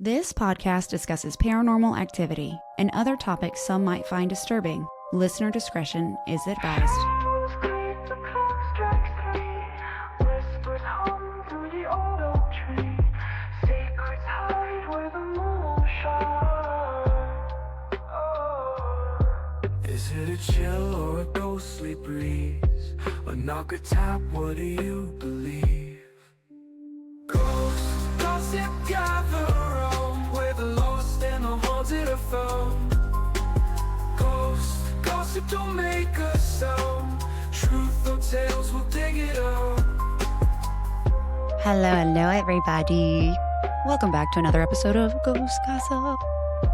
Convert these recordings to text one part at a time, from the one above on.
This podcast discusses paranormal activity and other topics some might find disturbing. Listener discretion is advised. Is it a chill or a ghostly breeze? A knock, a tap, what do you believe? Ghosts, gossip, gather around, where the lost and the haunted are found. Ghosts, gossip, don't make a sound. Truth or tales, we'll dig it out. Hello, everybody. Welcome back to another episode of Ghost Gossip.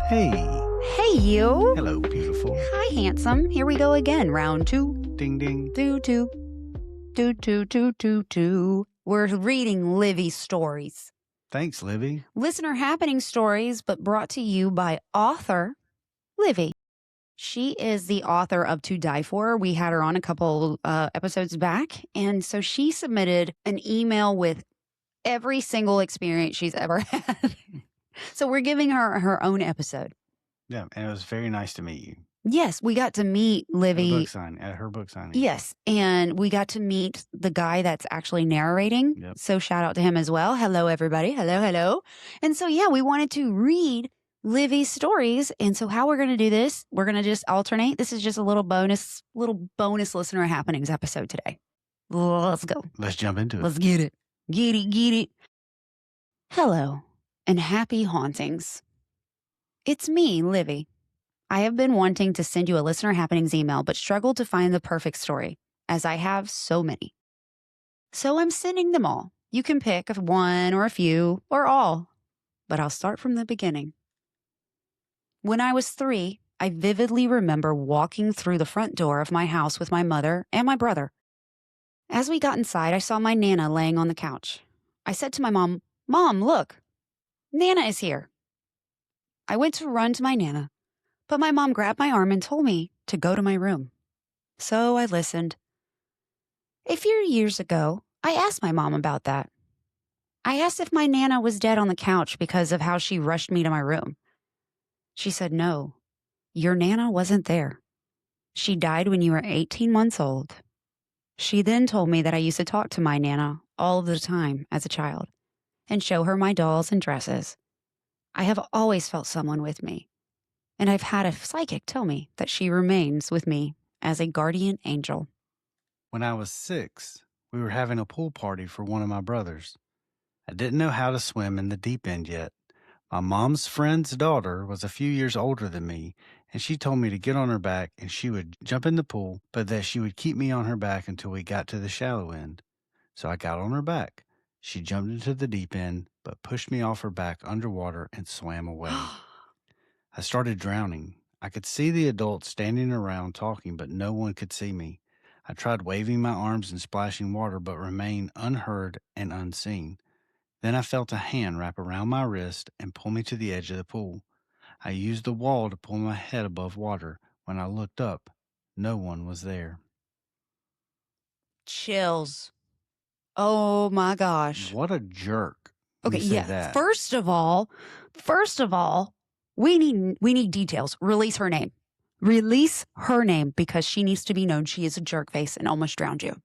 Hey. Hey, you. Hello, beautiful. Hi, handsome. Here we go again. Round two. Ding, ding. Do. We're reading Livy stories. Thanks, Livy. Listener happening stories, but brought to you by author Livy. She is the author of To Die For. We had her on a couple episodes back. And so she submitted an email with every single experience she's ever had. So we're giving her her own episode. Yeah, and it was very nice to meet you. Yes, we got to meet Livy. At her book signing. Yes, and we got to meet the guy that's actually narrating. Yep. So shout out to him as well. Hello, everybody. Hello. And so, yeah, we wanted to read Livy's stories. And so how we're going to do this, we're going to just alternate. This is just a little bonus listener happenings episode today. Let's go. Let's jump into it. Let's get it. Get it. Hello, and happy hauntings. It's me, Livy. I have been wanting to send you a listener happenings email, but struggled to find the perfect story, as I have so many. So I'm sending them all. You can pick one or a few or all, but I'll start from the beginning. When I was 3, I vividly remember walking through the front door of my house with my mother and my brother. As we got inside, I saw my Nana laying on the couch. I said to my mom, "Mom, look, Nana is here." I went to run to my Nana, but my mom grabbed my arm and told me to go to my room. So I listened. A few years ago, I asked my mom about that. I asked if my Nana was dead on the couch because of how she rushed me to my room. She said, "No, your Nana wasn't there. She died when you were 18 months old." She then told me that I used to talk to my Nana all of the time as a child and show her my dolls and dresses. I have always felt someone with me, and I've had a psychic tell me that she remains with me as a guardian angel. When I was 6, we were having a pool party for one of my brothers. I didn't know how to swim in the deep end yet. My mom's friend's daughter was a few years older than me, and she told me to get on her back and she would jump in the pool, but that she would keep me on her back until we got to the shallow end. So I got on her back. She jumped into the deep end, but pushed me off her back underwater and swam away. I started drowning. I could see the adults standing around talking, but no one could see me. I tried waving my arms and splashing water, but remained unheard and unseen. Then I felt a hand wrap around my wrist and pull me to the edge of the pool. I used the wall to pull my head above water. When I looked up, no one was there. Chills. Oh my gosh. What a jerk. when Okay, you say yeah. that. First of all, we need details. Release her name. Release her name because she needs to be known. She is a jerk face and almost drowned you.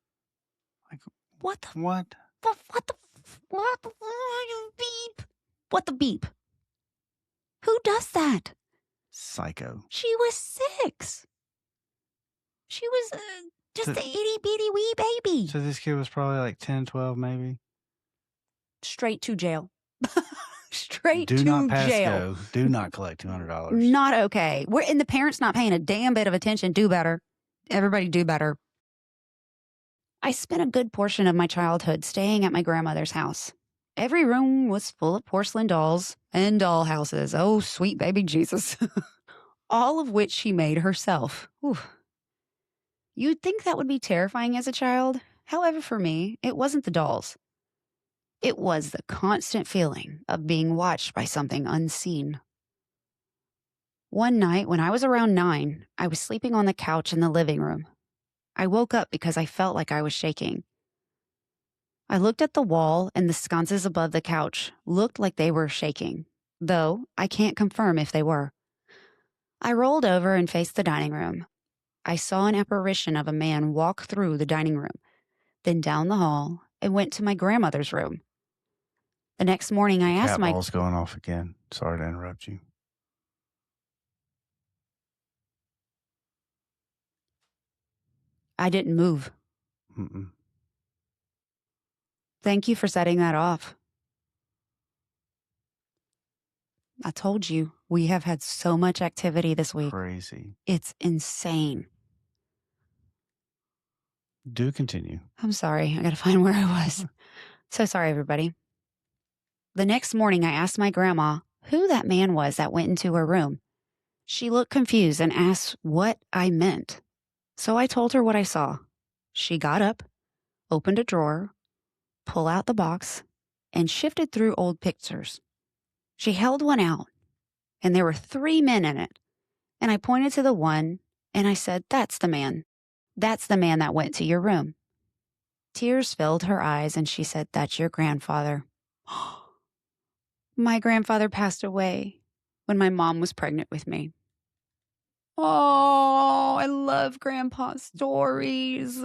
Like, What the what? what the beep? What the beep? Who does that? Psycho. She was 6. She was just So- a itty bitty wee baby. So this kid was probably like 10, 12 maybe? Straight to jail. Straight Do to not pass jail. go. Do not collect $200. Not okay. And the parents not paying a damn bit of attention. Do better. Everybody do better. I spent a good portion of my childhood staying at my grandmother's house. Every room was full of porcelain dolls and doll houses. Oh, sweet baby Jesus. All of which she made herself. Ooh. You'd think that would be terrifying as a child. However, for me, it wasn't the dolls. It was the constant feeling of being watched by something unseen. One night, when I was around 9, I was sleeping on the couch in the living room. I woke up because I felt like I was shaking. I looked at the wall, and the sconces above the couch looked like they were shaking. though I can't confirm if they were. I rolled over and faced the dining room. I saw an apparition of a man walk through the dining room, then down the hall, and went to my grandmother's room. The next morning, I The asked cat my. ball's going off again. Sorry to interrupt you. I didn't move. Mm-mm. Thank you for setting that off. I told you, we have had so much activity this week. Crazy. It's insane. Do continue. I'm sorry. I gotta find where I was. So sorry, everybody. The next morning, I asked my grandma who that man was that went into her room. She looked confused and asked what I meant. So I told her what I saw. She got up, opened a drawer, pulled out the box, and shifted through old pictures. She held one out, and there were 3 men in it. And I pointed to the one, and I said, "That's the man. That's the man that went to your room." Tears filled her eyes, and she said, "That's your grandfather." My grandfather passed away when my mom was pregnant with me. Oh, I love Grandpa's stories.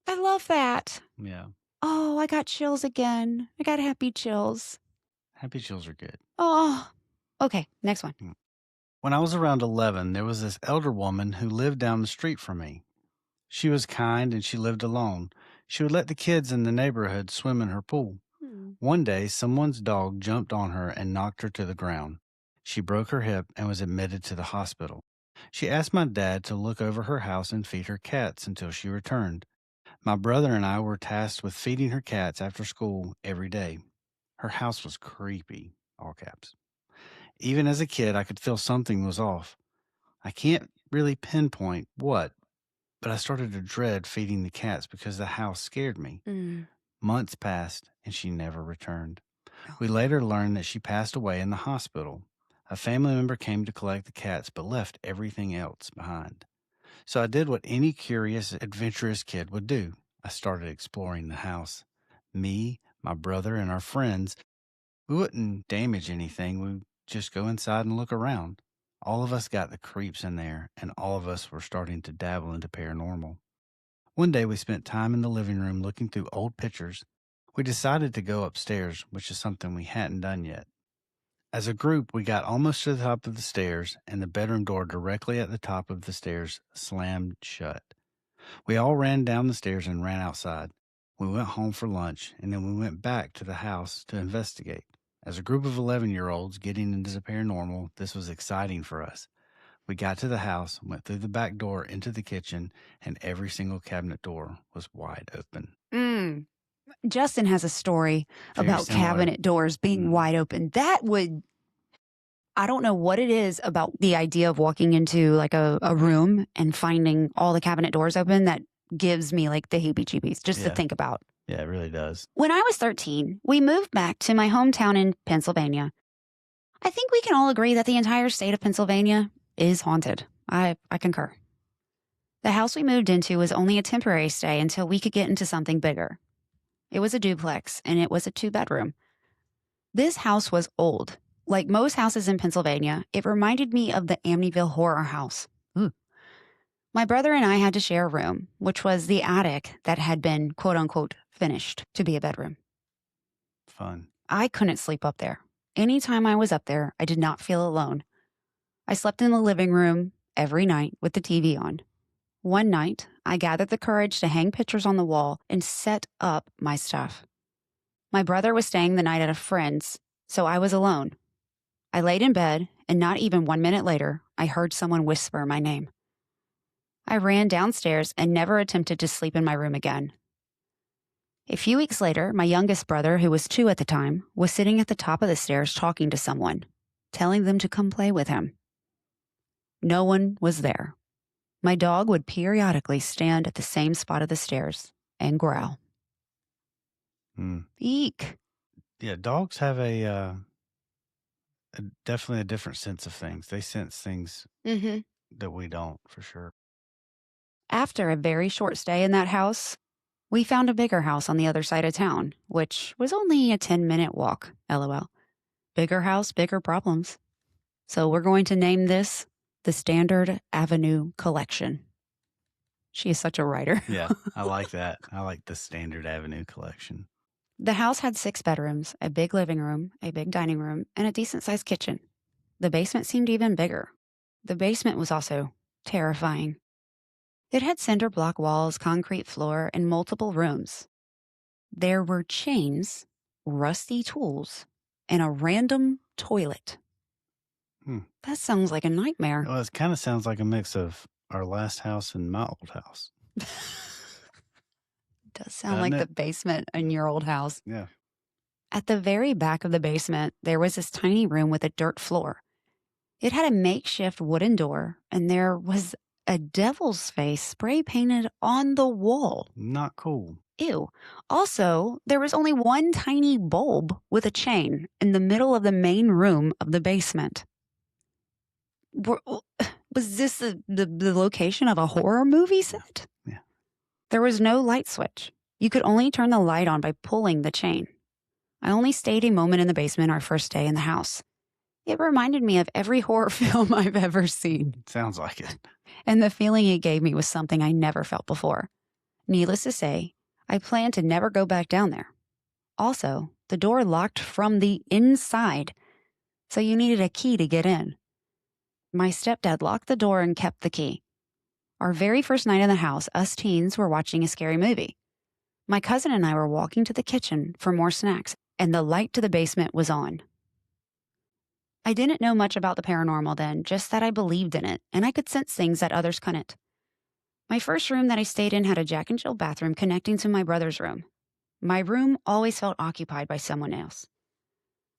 I love that. Yeah. Oh, I got chills again. I got happy chills. Happy chills are good. Oh, okay, next one. When I was around 11, there was this elder woman who lived down the street from me. She was kind and she lived alone. She would let the kids in the neighborhood swim in her pool. One day, someone's dog jumped on her and knocked her to the ground. She broke her hip and was admitted to the hospital. She asked my dad to look over her house and feed her cats until she returned. My brother and I were tasked with feeding her cats after school every day. Her house was creepy, all caps. Even as a kid, I could feel something was off. I can't really pinpoint what, but I started to dread feeding the cats because the house scared me. Months passed, and she never returned. We later learned that she passed away in the hospital. A family member came to collect the cats, but left everything else behind. So I did what any curious, adventurous kid would do. I started exploring the house. Me, my brother, and our friends, we wouldn't damage anything. We'd just go inside and look around. All of us got the creeps in there, and all of us were starting to dabble into paranormal. One day we spent time in the living room looking through old pictures. We decided to go upstairs, which is something we hadn't done yet. As a group, we got almost to the top of the stairs, and the bedroom door directly at the top of the stairs slammed shut. We all ran down the stairs and ran outside. We went home for lunch, and then we went back to the house to investigate. As a group of 11-year-olds getting into the paranormal, this was exciting for us. We got to the house, went through the back door into the kitchen, and every single cabinet door was wide open. Justin has a story Very about similar. cabinet doors being wide open. I don't know what it is about the idea of walking into like a room and finding all the cabinet doors open that gives me like the heebie-jeebies just to Yeah. think about. Yeah, it really does. When I was 13, we moved back to my hometown in Pennsylvania. I think we can all agree that the entire state of Pennsylvania is haunted. I concur. The house we moved into was only a temporary stay until we could get into something bigger. It was a duplex, and it was a 2-bedroom. This house was old. Like most houses in Pennsylvania, it reminded me of the Amityville Horror House. Ooh. My brother and I had to share a room, which was the attic that had been, quote unquote, finished to be a bedroom. Fun. I couldn't sleep up there. Anytime I was up there, I did not feel alone. I slept in the living room every night with the TV on. One night, I gathered the courage to hang pictures on the wall and set up my stuff. My brother was staying the night at a friend's, so I was alone. I laid in bed, and not even 1 minute later, I heard someone whisper my name. I ran downstairs and never attempted to sleep in my room again. A few weeks later, my youngest brother, who was 2 at the time, was sitting at the top of the stairs talking to someone, telling them to come play with him. No one was there. My dog would periodically stand at the same spot of the stairs and growl. Eek. Yeah, dogs have definitely a different sense of things. They sense things that we don't, for sure. After a very short stay in that house, we found a bigger house on the other side of town, which was only a 10-minute walk, LOL. Bigger house, bigger problems. So we're going to name this the Standard Avenue Collection. She is such a writer. Yeah, I like that. I like the Standard Avenue collection. The house had 6 bedrooms, a big living room, a big dining room, and a decent-sized kitchen. The basement seemed even bigger. The basement was also terrifying. It had cinder block walls, concrete floor, and multiple rooms. There were chains, rusty tools, and a random toilet. That sounds like a nightmare. Well, it kind of sounds like a mix of our last house and my old house. Does sound like the basement in your old house. Yeah. At the very back of the basement, there was this tiny room with a dirt floor. It had a makeshift wooden door, and there was a devil's face spray painted on the wall. Not cool. Ew. Also, there was only one tiny bulb with a chain in the middle of the main room of the basement. Was this the location of a horror movie set? Yeah. There was no light switch. You could only turn the light on by pulling the chain. I only stayed a moment in the basement our first day in the house. It reminded me of every horror film I've ever seen. Sounds like it. And the feeling it gave me was something I never felt before. Needless to say, I plan to never go back down there. Also, the door locked from the inside, so you needed a key to get in. My stepdad locked the door and kept the key. Our very first night in the house, us teens were watching a scary movie. My cousin and I were walking to the kitchen for more snacks, and the light to the basement was on. I didn't know much about the paranormal then, just that I believed in it, and I could sense things that others couldn't. My first room that I stayed in had a Jack and Jill bathroom connecting to my brother's room. My room always felt occupied by someone else.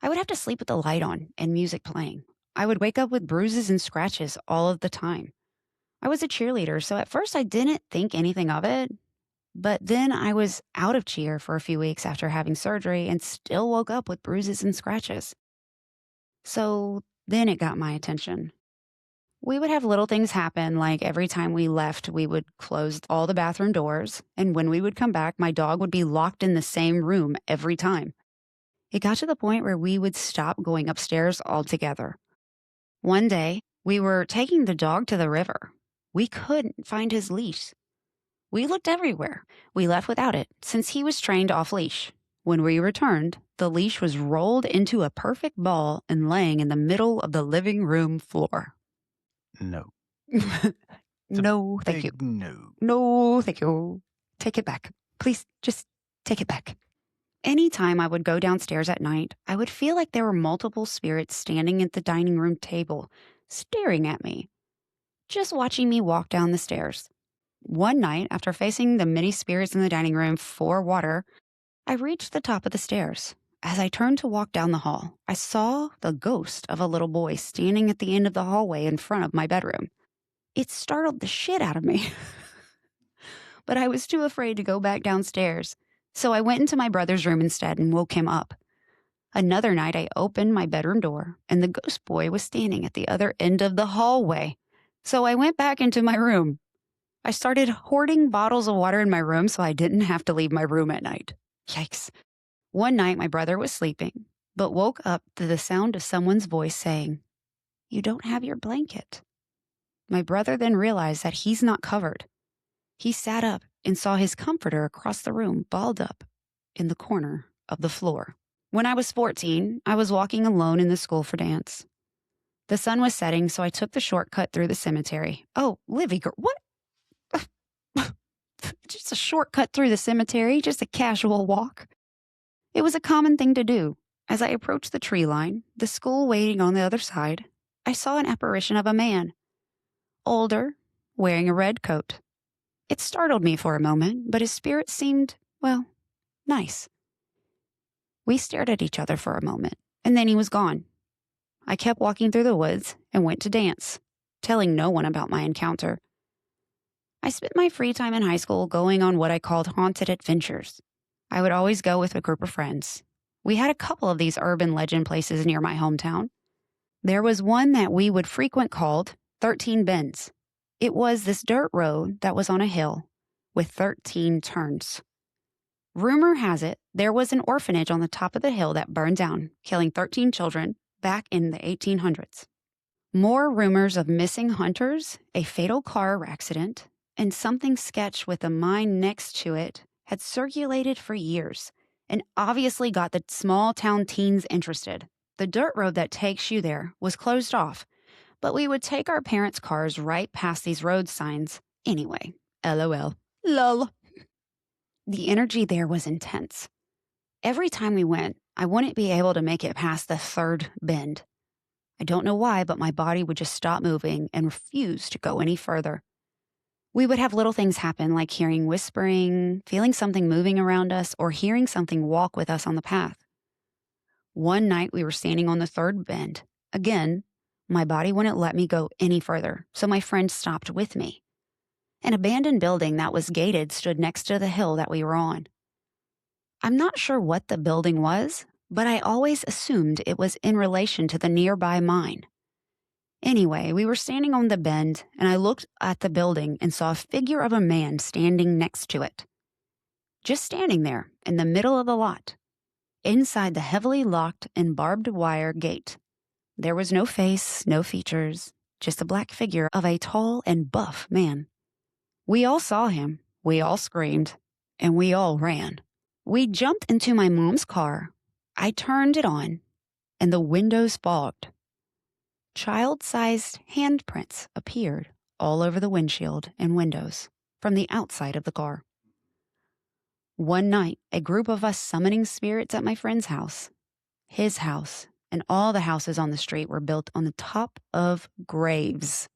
I would have to sleep with the light on and music playing. I would wake up with bruises and scratches all of the time. I was a cheerleader, so at first I didn't think anything of it. But then I was out of cheer for a few weeks after having surgery and still woke up with bruises and scratches. So then it got my attention. We would have little things happen, like every time we left, we would close all the bathroom doors, and when we would come back, my dog would be locked in the same room every time. It got to the point where we would stop going upstairs altogether. One day, we were taking the dog to the river. We couldn't find his leash. We looked everywhere. We left without it, since he was trained off-leash. When we returned, the leash was rolled into a perfect ball and laying in the middle of the living room floor. No. No, thank you. No. No, thank you. Take it back. Please, just take it back. Anytime I would go downstairs at night, I would feel like there were multiple spirits standing at the dining room table, staring at me, just watching me walk down the stairs. One night, after facing the many spirits in the dining room for water, I reached the top of the stairs. As I turned to walk down the hall, I saw the ghost of a little boy standing at the end of the hallway in front of my bedroom. It startled the shit out of me. But I was too afraid to go back downstairs, so I went into my brother's room instead and woke him up. Another night, I opened my bedroom door, and the ghost boy was standing at the other end of the hallway. So I went back into my room. I started hoarding bottles of water in my room so I didn't have to leave my room at night. Yikes. One night, my brother was sleeping, but woke up to the sound of someone's voice saying, "You don't have your blanket." My brother then realized that he's not covered. He sat up and saw his comforter across the room, balled up in the corner of the floor. When I was 14, I was walking alone in the school for dance. The sun was setting, so I took the shortcut through the cemetery. Oh, Livy, girl, what? Just a shortcut through the cemetery, just a casual walk. It was a common thing to do. As I approached the tree line, the school waiting on the other side, I saw an apparition of a man. Older, wearing a red coat. It startled me for a moment, but his spirit seemed, well, nice. We stared at each other for a moment, and then he was gone. I kept walking through the woods and went to dance, telling no one about my encounter. I spent my free time in high school going on what I called haunted adventures. I would always go with a group of friends. We had a couple of these urban legend places near my hometown. There was one that we would frequent called 13 Bends. It was this dirt road that was on a hill with 13 turns. Rumor has it there was an orphanage on the top of the hill that burned down, killing 13 children back in the 1800s. More rumors of missing hunters, a fatal car accident, and something sketch with a mine next to it had circulated for years and obviously got the small town teens interested. The dirt road that takes you there was closed off, but we would take our parents' cars right past these road signs anyway. LOL. Lol. The energy there was intense. Every time we went, I wouldn't be able to make it past the third bend. I don't know why, but my body would just stop moving and refuse to go any further. We would have little things happen like hearing whispering, feeling something moving around us, or hearing something walk with us on the path. One night we were standing on the third bend. Again, my body wouldn't let me go any further, so my friend stopped with me. An abandoned building that was gated stood next to the hill that we were on. I'm not sure what the building was, but I always assumed it was in relation to the nearby mine. Anyway, we were standing on the bend, and I looked at the building and saw a figure of a man standing next to it. Just standing there, in the middle of the lot, inside the heavily locked and barbed wire gate. There was no face, no features, just the black figure of a tall and buff man. We all saw him, we all screamed, and we all ran. We jumped into my mom's car. I turned it on, and the windows fogged. Child-sized handprints appeared all over the windshield and windows from the outside of the car. One night, a group of us summoning spirits at my friend's house, his house, and all the houses on the street were built on the top of graves.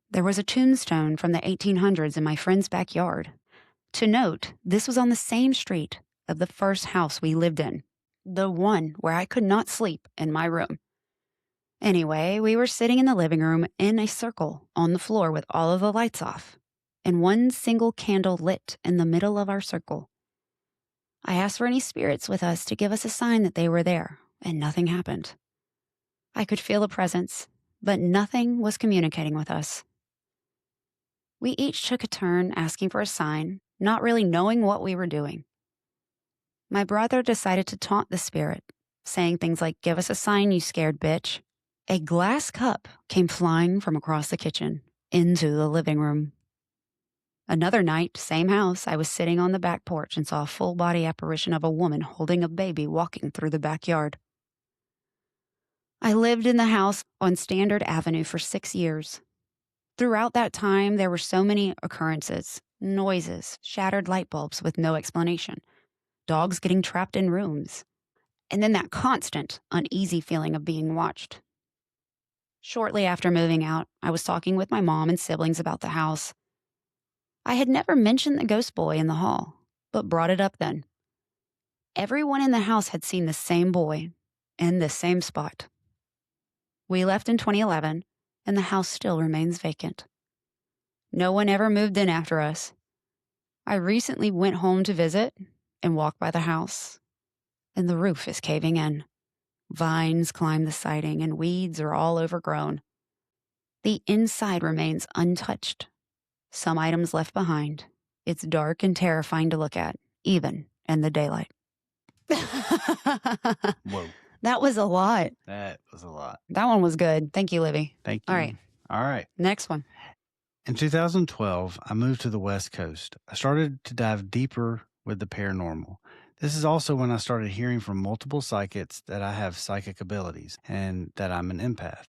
There was a tombstone from the 1800s in my friend's backyard. To note, this was on the same street of the first house we lived in, the one where I could not sleep in my room. Anyway, we were sitting in the living room in a circle on the floor with all of the lights off, and one single candle lit in the middle of our circle. I asked for any spirits with us to give us a sign that they were there, and nothing happened. I could feel a presence, but nothing was communicating with us. We each took a turn asking for a sign, not really knowing what we were doing. My brother decided to taunt the spirit, saying things like, "Give us a sign, you scared bitch." A glass cup came flying from across the kitchen into the living room. Another night, same house, I was sitting on the back porch and saw a full-body apparition of a woman holding a baby walking through the backyard. I lived in the house on Standard Avenue for 6 years. Throughout that time, there were so many occurrences, noises, shattered light bulbs with no explanation, dogs getting trapped in rooms, and then that constant, uneasy feeling of being watched. Shortly after moving out, I was talking with my mom and siblings about the house. I had never mentioned the ghost boy in the hall, but brought it up then. Everyone in the house had seen the same boy in the same spot. We left in 2011, and the house still remains vacant. No one ever moved in after us. I recently went home to visit and walked by the house, and the roof is caving in. Vines climb the siding, and weeds are all overgrown. The inside remains untouched. Some items left behind. It's dark and terrifying to look at, even in the daylight. Whoa. That was a lot. That was a lot. That one was good. Thank you, Livy. Thank you. All right. All right. Next one. In 2012, I moved to the West Coast. I started to dive deeper with the paranormal. This is also when I started hearing from multiple psychics that I have psychic abilities and that I'm an empath.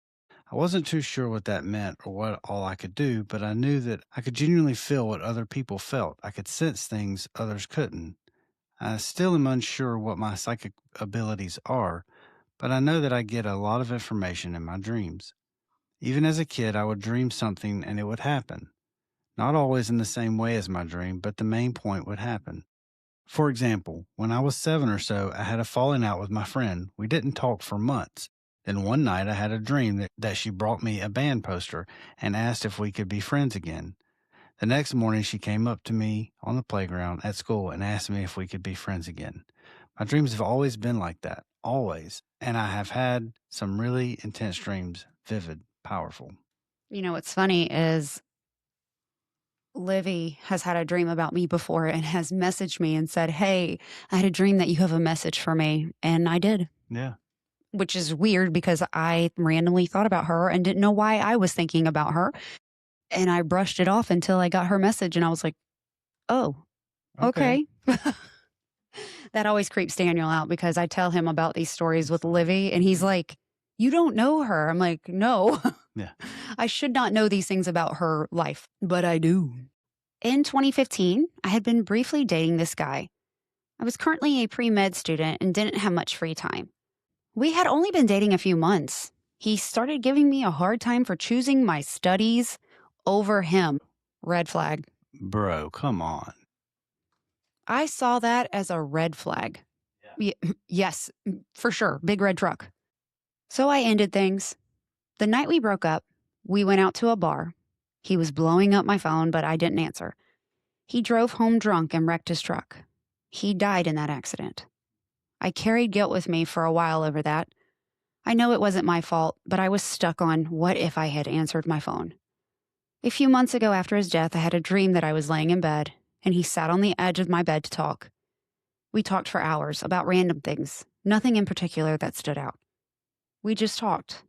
I wasn't too sure what that meant or what all I could do, but I knew that I could genuinely feel what other people felt. I could sense things others couldn't. I still am unsure what my psychic abilities are, but I know that I get a lot of information in my dreams. Even as a kid, I would dream something and it would happen. Not always in the same way as my dream, but the main point would happen. For example, when I was 7 or so, I had a falling out with my friend. We didn't talk for months. Then one night I had a dream that she brought me a band poster and asked if we could be friends again. The next morning she came up to me on the playground at school and asked me if we could be friends again. My dreams have always been like that, always. And I have had some really intense dreams, vivid, powerful. You know, what's funny is Livy has had a dream about me before and has messaged me and said, "Hey, I had a dream that you have a message for me." And I did, Yeah. which is weird because I randomly thought about her and didn't know why I was thinking about her. And I brushed it off until I got her message and I was like, oh, Okay. okay. That always creeps Daniel out because I tell him about these stories with Livy and he's like, "You don't know her." I'm like, "No, Yeah. I should not know these things about her life, but I do." In 2015, I had been briefly dating this guy. I was currently a pre med student and didn't have much free time. We had only been dating a few months. He started giving me a hard time for choosing my studies over him. Red flag. Bro, come on. I saw that as a red flag. Yes, for sure. Big red truck. So I ended things. The night we broke up, we went out to a bar. He was blowing up my phone, but I didn't answer. He drove home drunk and wrecked his truck. He died in that accident. I carried guilt with me for a while over that. I know it wasn't my fault, but I was stuck on what if I had answered my phone. A few months ago after his death, I had a dream that I was laying in bed, and he sat on the edge of my bed to talk. We talked for hours about random things, nothing in particular that stood out. We just talked.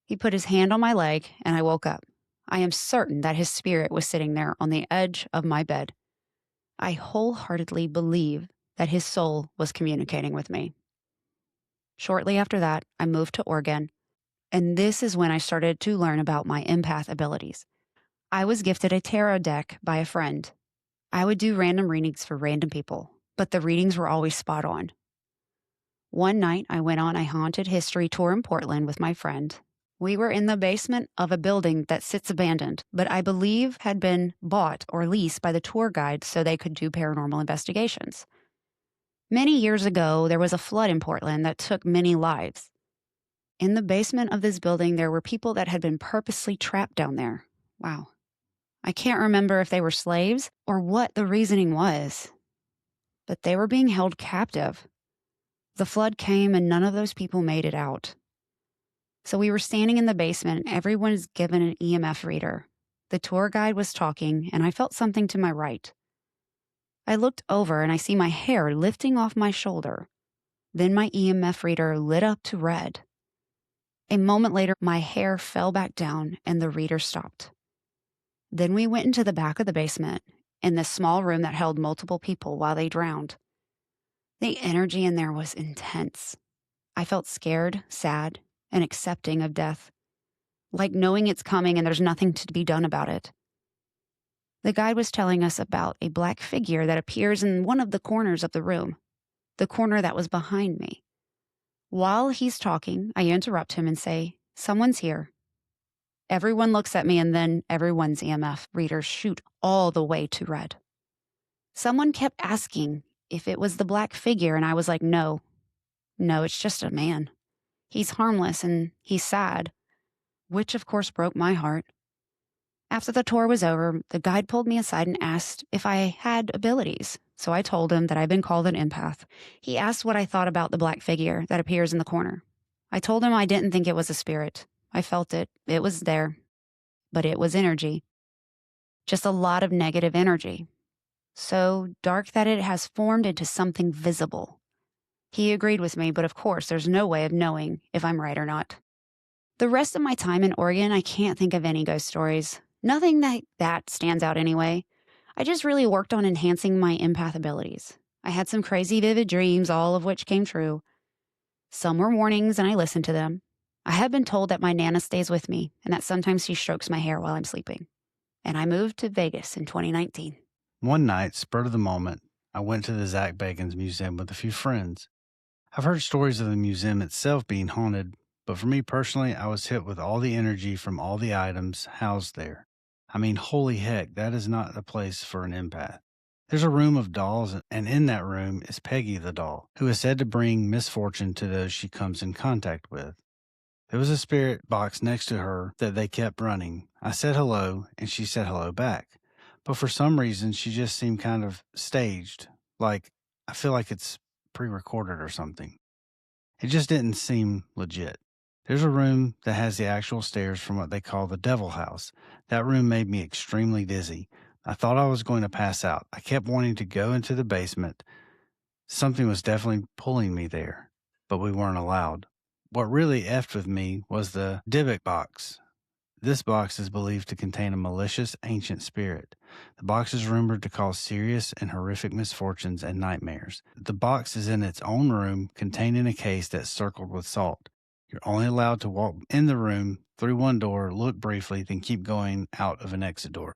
He put his hand on my leg, and I woke up. I am certain that his spirit was sitting there on the edge of my bed. I wholeheartedly believe that his soul was communicating with me. Shortly after that, I moved to Oregon, and this is when I started to learn about my empath abilities. I was gifted a tarot deck by a friend. I would do random readings for random people, but the readings were always spot on. One night, I went on a haunted history tour in Portland with my friend. We were in the basement of a building that sits abandoned, but I believe had been bought or leased by the tour guide so they could do paranormal investigations. Many years ago, there was a flood in Portland that took many lives. In the basement of this building, there were people that had been purposely trapped down there. Wow. I can't remember if they were slaves or what the reasoning was, but they were being held captive. The flood came and none of those people made it out. So we were standing in the basement and everyone was given an EMF reader. The tour guide was talking and I felt something to my right. I looked over and I see my hair lifting off my shoulder. Then my EMF reader lit up to red. A moment later, my hair fell back down and the reader stopped. Then we went into the back of the basement, in this small room that held multiple people while they drowned. The energy in there was intense. I felt scared, sad, and accepting of death, like knowing it's coming and there's nothing to be done about it. The guide was telling us about a black figure that appears in one of the corners of the room, the corner that was behind me. While he's talking, I interrupt him and say, "Someone's here." Everyone looks at me and then everyone's EMF readers shoot all the way to red. Someone kept asking if it was the black figure and I was like, no, it's just a man. He's harmless and he's sad, which of course broke my heart. After the tour was over, the guide pulled me aside and asked if I had abilities. So I told him that I've been called an empath. He asked what I thought about the black figure that appears in the corner. I told him I didn't think it was a spirit. I felt it. It was there. But it was energy. Just a lot of negative energy. So dark that it has formed into something visible. He agreed with me, but of course, there's no way of knowing if I'm right or not. The rest of my time in Oregon, I can't think of any ghost stories. Nothing that stands out anyway. I just really worked on enhancing my empath abilities. I had some crazy vivid dreams, all of which came true. Some were warnings and I listened to them. I have been told that my Nana stays with me and that sometimes she strokes my hair while I'm sleeping. And I moved to Vegas in 2019. One night, spur of the moment, I went to the Zach Bagans Museum with a few friends. I've heard stories of the museum itself being haunted, but for me personally, I was hit with all the energy from all the items housed there. I mean, holy heck, that is not a place for an empath. There's a room of dolls, and in that room is Peggy the doll, who is said to bring misfortune to those she comes in contact with. There was a spirit box next to her that they kept running. I said hello, and she said hello back. But for some reason, she just seemed kind of staged, like I feel like it's pre-recorded or something. It just didn't seem legit. There's a room that has the actual stairs from what they call the Devil House. That room made me extremely dizzy. I thought I was going to pass out. I kept wanting to go into the basement. Something was definitely pulling me there, but we weren't allowed. What really effed with me was the Dybbuk box. This box is believed to contain a malicious ancient spirit. The box is rumored to cause serious and horrific misfortunes and nightmares. The box is in its own room, contained in a case that's circled with salt. You're only allowed to walk in the room through one door, look briefly, then keep going out of an exit door.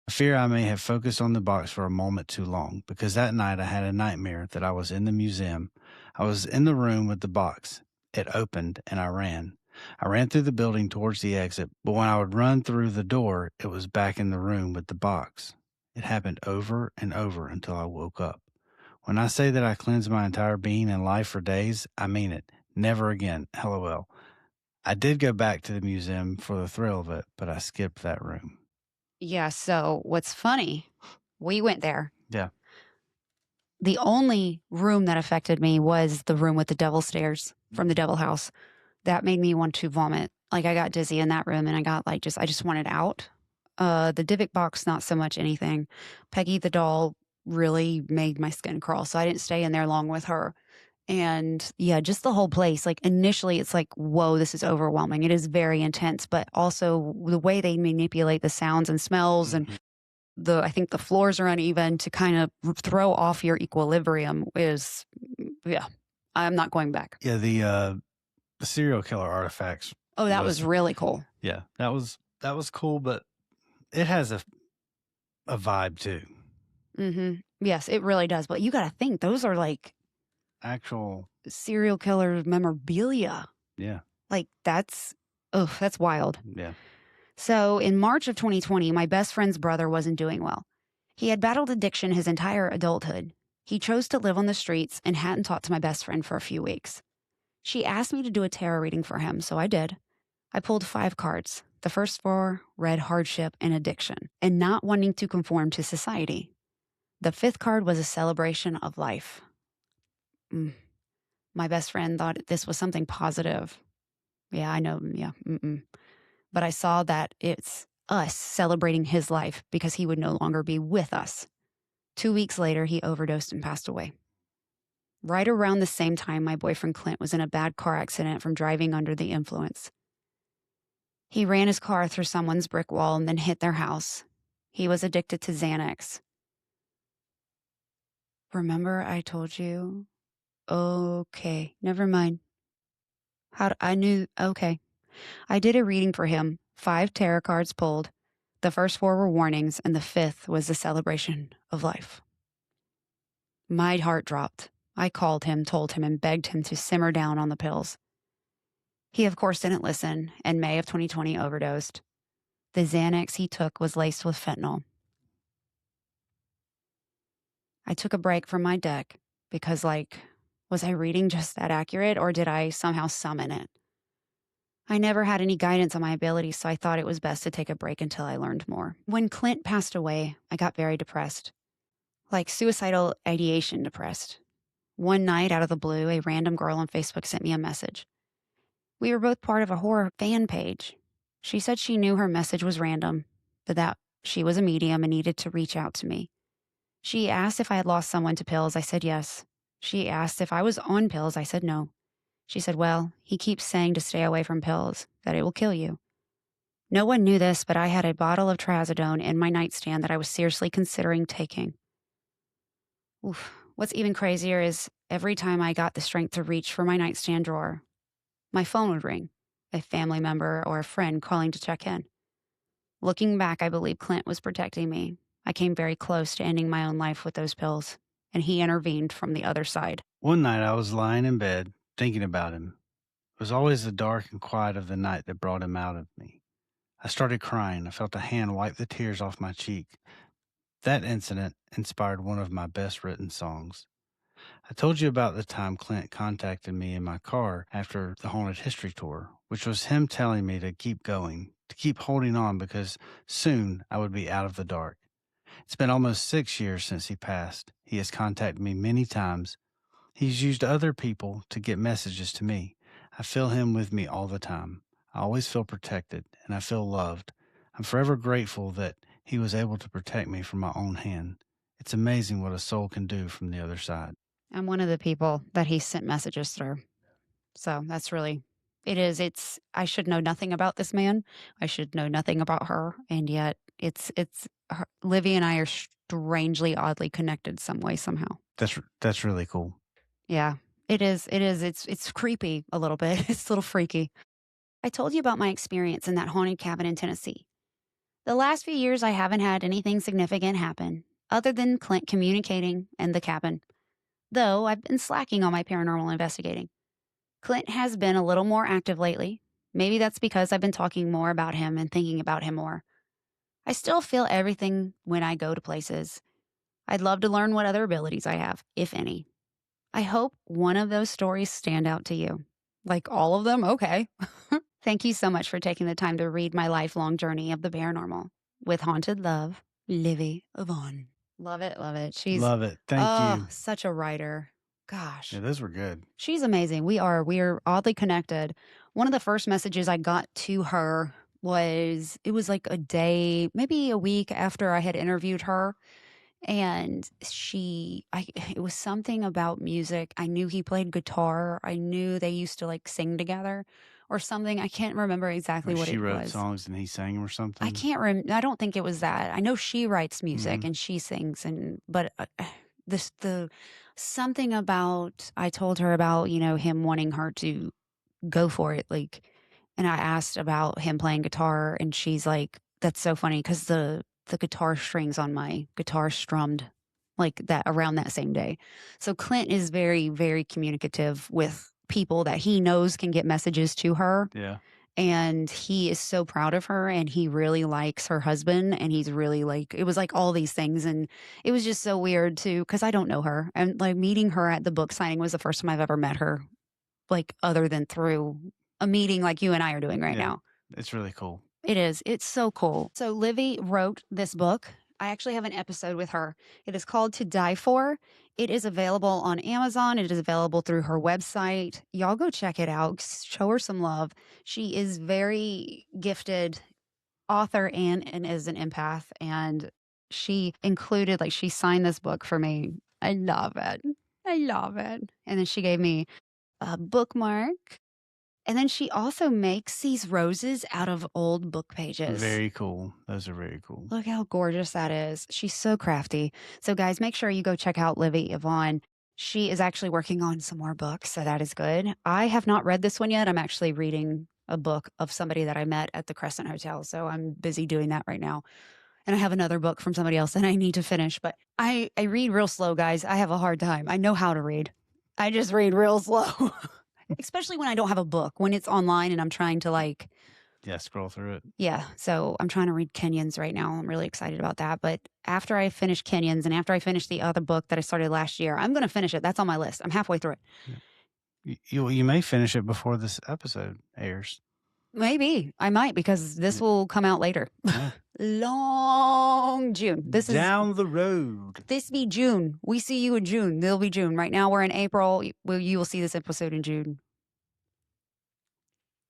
I fear I may have focused on the box for a moment too long, because that night I had a nightmare that I was in the museum. I was in the room with the box. It opened and I ran. I ran through the building towards the exit, but when I would run through the door, it was back in the room with the box. It happened over and over until I woke up. When I say that I cleansed my entire being and life for days, I mean it. Never again. LOL. I did go back to the museum for the thrill of it, but I skipped that room. Yeah. So what's funny, we went there. Yeah. The only room that affected me was the room with the devil stairs from the devil house. That made me want to vomit. Like I got dizzy in that room and I got like I just wanted out. The Dybbuk box, not so much anything. Peggy the doll really made my skin crawl. So I didn't stay in there long with her. And yeah, just the whole place. Like initially it's like, whoa, this is overwhelming. It is very intense, but also the way they manipulate the sounds and smells and I think the floors are uneven to kind of throw off your equilibrium is, yeah, I'm not going back. Yeah, the serial killer artifacts. Oh, that was really cool. Yeah, that was cool, but it has a vibe too. Mm-hmm. Yes, it really does. But you got to think those are like actual serial killer memorabilia. Yeah. Like that's wild. Yeah. So in March of 2020, my best friend's brother wasn't doing well. He had battled addiction his entire adulthood. He chose to live on the streets and hadn't talked to my best friend for a few weeks. She asked me to do a tarot reading for him, so I did. I pulled 5 cards. The first 4 read hardship and addiction, and not wanting to conform to society. The 5th card was a celebration of life. My best friend thought this was something positive. Yeah, I know. Yeah. But I saw that it's us celebrating his life because he would no longer be with us. 2 weeks later, he overdosed and passed away. Right around the same time, my boyfriend Clint was in a bad car accident from driving under the influence. He ran his car through someone's brick wall and then hit their house. He was addicted to Xanax. Remember I told you? Okay, never mind. Okay. I did a reading for him, 5 tarot cards pulled. The first 4 were warnings, and the 5th was the celebration of life. My heart dropped. I called him, told him, and begged him to simmer down on the pills. He, of course, didn't listen, and May of 2020 overdosed. The Xanax he took was laced with fentanyl. I took a break from my deck because, was I reading just that accurate, or did I somehow summon it? I never had any guidance on my abilities, so I thought it was best to take a break until I learned more. When Clint passed away, I got very depressed. Like suicidal ideation depressed. One night, out of the blue, a random girl on Facebook sent me a message. We were both part of a horror fan page. She said she knew her message was random, but that she was a medium and needed to reach out to me. She asked if I had lost someone to pills. I said yes. She asked if I was on pills. I said no. She said, well, he keeps saying to stay away from pills, that it will kill you. No one knew this, but I had a bottle of trazodone in my nightstand that I was seriously considering taking. Oof. What's even crazier is every time I got the strength to reach for my nightstand drawer, my phone would ring, a family member or a friend calling to check in. Looking back, I believe Clint was protecting me. I came very close to ending my own life with those pills, and he intervened from the other side. One night I was lying in bed, thinking about him. It was always the dark and quiet of the night that brought him out of me. I started crying. I felt a hand wipe the tears off my cheek. That incident inspired one of my best written songs. I told you about the time Clint contacted me in my car after the Haunted History Tour, which was him telling me to keep going, to keep holding on because soon I would be out of the dark. It's been almost 6 years since he passed. He has contacted me many times. He's used other people to get messages to me. I feel him with me all the time. I always feel protected, and I feel loved. I'm forever grateful that he was able to protect me from my own hand. It's amazing what a soul can do from the other side. I'm one of the people that he sent messages through. So that's really, it is. I should know nothing about this man. I should know nothing about her. And yet Livy and I are strangely, oddly connected some way, somehow. That's really cool. Yeah, it is. It is. It's creepy a little bit. It's a little freaky. I told you about my experience in that haunted cabin in Tennessee. The last few years, I haven't had anything significant happen other than Clint communicating and the cabin, though I've been slacking on my paranormal investigating. Clint has been a little more active lately. Maybe that's because I've been talking more about him and thinking about him more. I still feel everything when I go to places. I'd love to learn what other abilities I have, if any. I hope one of those stories stand out to you. Like all of them? Okay. Thank you so much for taking the time to read my lifelong journey of the paranormal. With haunted love, Livy Yvonne. Love it, love it. She's Love it. Thank you. Such a writer. Gosh. Yeah, those were good. She's amazing. We are oddly connected. One of the first messages I got to her it was like a day, maybe a week after I had interviewed her. And it was something about music. I knew he played guitar. I knew they used to like sing together or something. I can't remember exactly Like what she it wrote was. songs and he sang 'em or something. I don't think it was that. I know she writes music and she sings but something about, I told her about, him wanting her to go for it. And I asked about him playing guitar and she's like, that's so funny because the guitar strings on my guitar strummed like that around that same day. So Clint is very, very communicative with people that he knows can get messages to her. Yeah. And he is so proud of her and he really likes her husband. And he's really it was like all these things. And it was just so weird too, because I don't know her. And like meeting her at the book signing was the first time I've ever met her, like other than through a meeting like you and I are doing right now. It's really cool. It is. It's so cool. So Livy wrote this book. I actually have an episode with her. It is called To Die For. It is available on Amazon. It is available through her website. Y'all go check it out. Show her some love. She is very gifted author and is an empath. And she she signed this book for me. I love it. I love it. And then she gave me a bookmark. And then she also makes these roses out of old book pages. Very cool. Those are very cool. Look how gorgeous that is. She's so crafty. So guys, make sure you go check out Livy Yvonne. She is actually working on some more books, so that is good. I have not read this one yet. I'm actually reading a book of somebody that I met at the Crescent Hotel, so I'm busy doing that right now. And I have another book from somebody else that I need to finish, but I read real slow, guys. I have a hard time. I know how to read. I just read real slow. Especially when I don't have a book, when it's online and I'm trying to scroll through it. Yeah. So I'm trying to read Kenyans right now. I'm really excited about that. But after I finish Kenyans and after I finish the other book that I started last year, I'm going to finish it. That's on my list. I'm halfway through it. You may finish it before this episode airs. Maybe I might because this will come out later. Yeah. Long June. This is down the road. This be June. We see you in June. There'll be June. Right now we're in April. You will see this episode in June.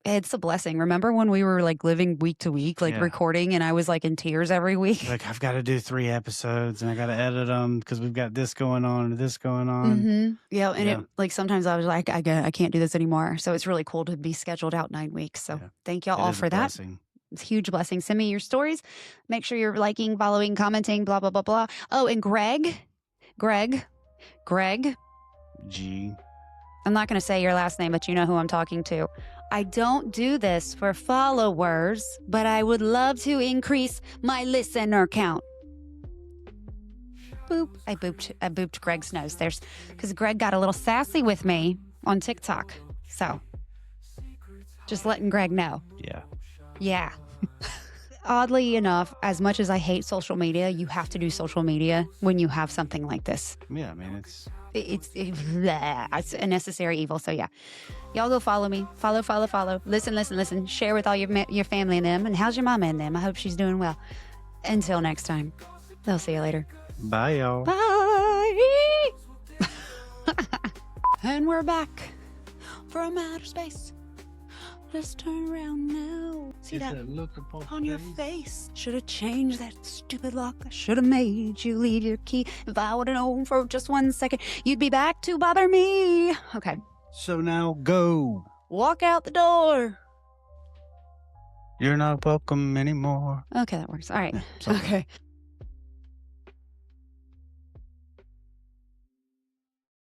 It's a blessing. Remember when we were living week to week, recording, and I was in tears every week? I've got to do 3 episodes and I got to edit them because we've got this going on and this going on. Mm-hmm. Yeah. And it sometimes I was like, I can't do this anymore. So it's really cool to be scheduled out 9 weeks. So thank y'all all for that. Blessing. It's a huge blessing. Send me your stories. Make sure you're liking, following, commenting, blah, blah, blah, blah. Oh, and Greg. G. I'm not going to say your last name, but you know who I'm talking to. I don't do this for followers, but I would love to increase my listener count. Boop. I booped Greg's nose. Because Greg got a little sassy with me on TikTok. So, just letting Greg know. Yeah. Oddly enough, as much as I hate social media, you have to do social media when you have something like this. Yeah, I mean, it's a necessary evil. So yeah, y'all go follow me. Follow. Listen. Share with all your family and them. And how's your mama and them? I hope she's doing well. Until next time, they'll see you later. Bye, y'all. Bye. And we're back from outer space. Just turn around now. See that look on your face? Should have changed that stupid lock. I should have made you leave your key. If I would have known for just 1 second, you'd be back to bother me. Okay. So now go. Walk out the door. You're not welcome anymore. Okay, that works. All right. Sorry. Okay.